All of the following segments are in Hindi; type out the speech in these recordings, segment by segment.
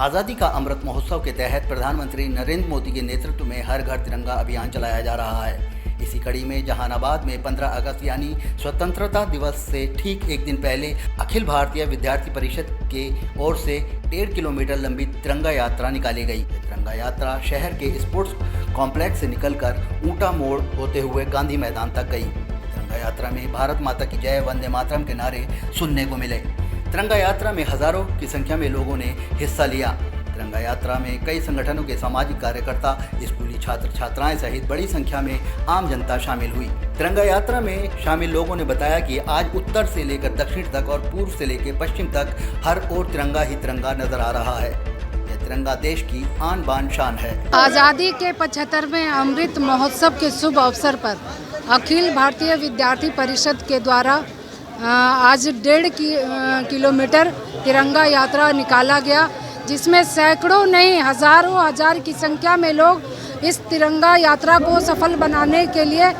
आज़ादी का अमृत महोत्सव के तहत प्रधानमंत्री नरेंद्र मोदी के नेतृत्व में हर घर तिरंगा अभियान चलाया जा रहा है। इसी कड़ी में जहानाबाद में 15 अगस्त यानी स्वतंत्रता दिवस से ठीक एक दिन पहले अखिल भारतीय विद्यार्थी परिषद के ओर से 1.5 किलोमीटर लंबी तिरंगा यात्रा निकाली गई। तिरंगा यात्रा शहर के स्पोर्ट्स कॉम्प्लेक्स से निकलकर ऊंटा मोड़ होते हुए गांधी मैदान तक गई। तिरंगा यात्रा में भारत माता की जय, वंदे मातरम के नारे सुनने को मिले। तिरंगा यात्रा में हजारों की संख्या में लोगों ने हिस्सा लिया। तिरंगा यात्रा में कई संगठनों के सामाजिक कार्यकर्ता, स्कूली छात्र छात्राएं सहित बड़ी संख्या में आम जनता शामिल हुई। तिरंगा यात्रा में शामिल लोगों ने बताया कि आज उत्तर से लेकर दक्षिण तक और पूर्व से लेकर पश्चिम तक हर ओर तिरंगा ही तिरंगा नजर आ रहा है। यह तिरंगा देश की आन बान शान है। आज़ादी के 75वें अमृत महोत्सव के शुभ अवसर पर अखिल भारतीय विद्यार्थी परिषद के द्वारा आज 1.5 किलोमीटर तिरंगा यात्रा निकाला गया, जिसमें सैकड़ों नहीं हजार की संख्या में लोग इस तिरंगा यात्रा को सफल बनाने के लिए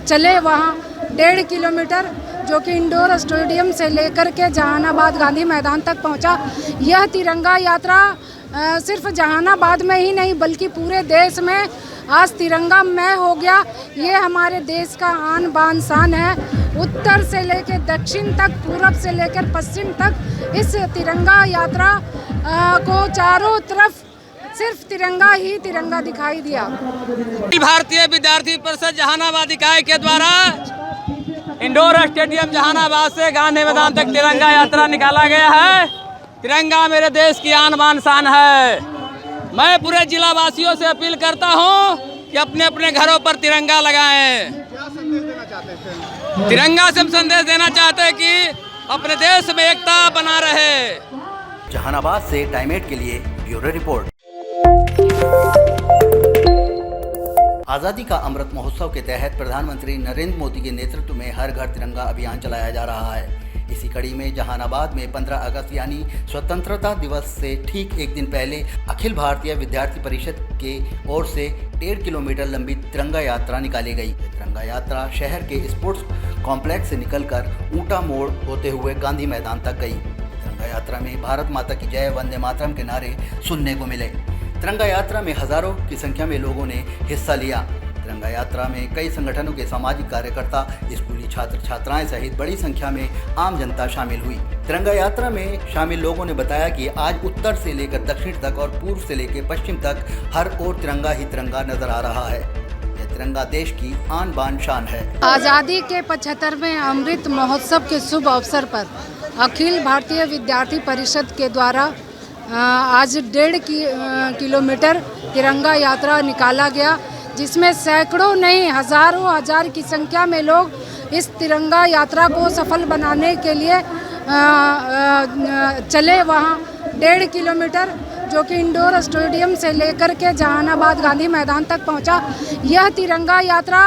चले। वहाँ 1.5 किलोमीटर जो कि इंडोर स्टेडियम से लेकर के जहानाबाद गांधी मैदान तक पहुँचा। यह तिरंगा यात्रा सिर्फ जहानाबाद में ही नहीं बल्कि पूरे देश में आज तिरंगा मय हो गया। ये हमारे देश का आन बान शान है। उत्तर से लेकर दक्षिण तक, पूरब से लेकर पश्चिम तक इस तिरंगा यात्रा को चारों तरफ सिर्फ तिरंगा ही तिरंगा दिखाई दिया। भारतीय विद्यार्थी परिषद जहानाबाद इकाई के द्वारा इंडोर स्टेडियम जहानाबाद से गांधी मैदान तक तिरंगा यात्रा निकाला गया है। तिरंगा मेरे देश की आन बान शान है। मैं पूरे जिला वासियों से अपील करता हूं कि अपने अपने घरों पर तिरंगा लगाएं। क्या संदेश देना चाहते हैं? तिरंगा से हम संदेश देना चाहते हैं कि अपने देश में एकता बना रहे। जहानाबाद से टाइम 8 के लिए ब्यूरो रिपोर्ट। आज़ादी का अमृत महोत्सव के तहत प्रधानमंत्री नरेंद्र मोदी के नेतृत्व में हर घर तिरंगा अभियान चलाया जा रहा है। इसी कड़ी में जहानाबाद में 15 अगस्त यानी स्वतंत्रता दिवस से ठीक एक दिन पहले अखिल भारतीय विद्यार्थी परिषद के ओर से 1.5 किलोमीटर लंबी तिरंगा यात्रा निकाली गई। तिरंगा यात्रा शहर के स्पोर्ट्स कॉम्प्लेक्स से निकलकर ऊंटा मोड़ होते हुए गांधी मैदान तक गई। तिरंगा यात्रा में भारत माता की जय, वंदे मातरम के नारे सुनने को मिले। तिरंगा यात्रा में हजारों की संख्या में लोगों ने हिस्सा लिया। तिरंगा यात्रा में कई संगठनों के सामाजिक कार्यकर्ता, स्कूली छात्र छात्राएं सहित बड़ी संख्या में आम जनता शामिल हुई। तिरंगा यात्रा में शामिल लोगों ने बताया कि आज उत्तर से लेकर दक्षिण तक और पूर्व से लेकर पश्चिम तक हर ओर तिरंगा ही तिरंगा नजर आ रहा है। यह तिरंगा देश की आन बान शान है। आज़ादी के 75वें अमृत महोत्सव के शुभ अवसर पर अखिल भारतीय विद्यार्थी परिषद के द्वारा आज 1.5 किलोमीटर तिरंगा यात्रा निकाला गया, जिसमें सैकड़ों नहीं हजार की संख्या में लोग इस तिरंगा यात्रा को सफल बनाने के लिए चले। वहाँ 1.5 किलोमीटर जो कि इंडोर स्टेडियम से लेकर के जहानाबाद गांधी मैदान तक पहुँचा। यह तिरंगा यात्रा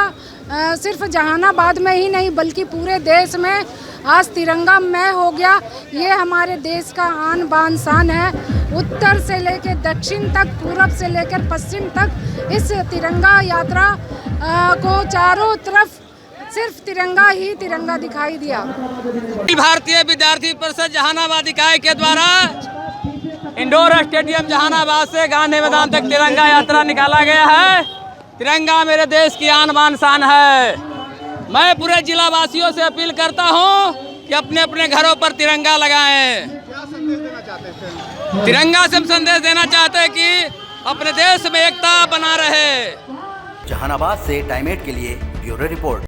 सिर्फ जहानाबाद में ही नहीं बल्कि पूरे देश में आज तिरंगा मय हो गया। ये हमारे देश का आन बान शान है। उत्तर से लेकर दक्षिण तक, पूरब से लेकर पश्चिम तक इस तिरंगा यात्रा को चारों तरफ सिर्फ तिरंगा ही तिरंगा दिखाई दिया। भारतीय विद्यार्थी परिषद जहानाबाद इकाई के द्वारा इंडोर स्टेडियम जहानाबाद से गांधी मैदान तक तिरंगा यात्रा निकाला गया है। तिरंगा मेरे देश की आन बान शान है। मैं पूरे जिला वासियों से अपील करता हूं कि अपने अपने घरों पर तिरंगा लगाएं। क्या संदेश देना चाहते हैं? तिरंगा से हम संदेश देना चाहते हैं कि अपने देश में एकता बना रहे। जहानाबाद से टाइम 8 के लिए ब्यूरो रिपोर्ट।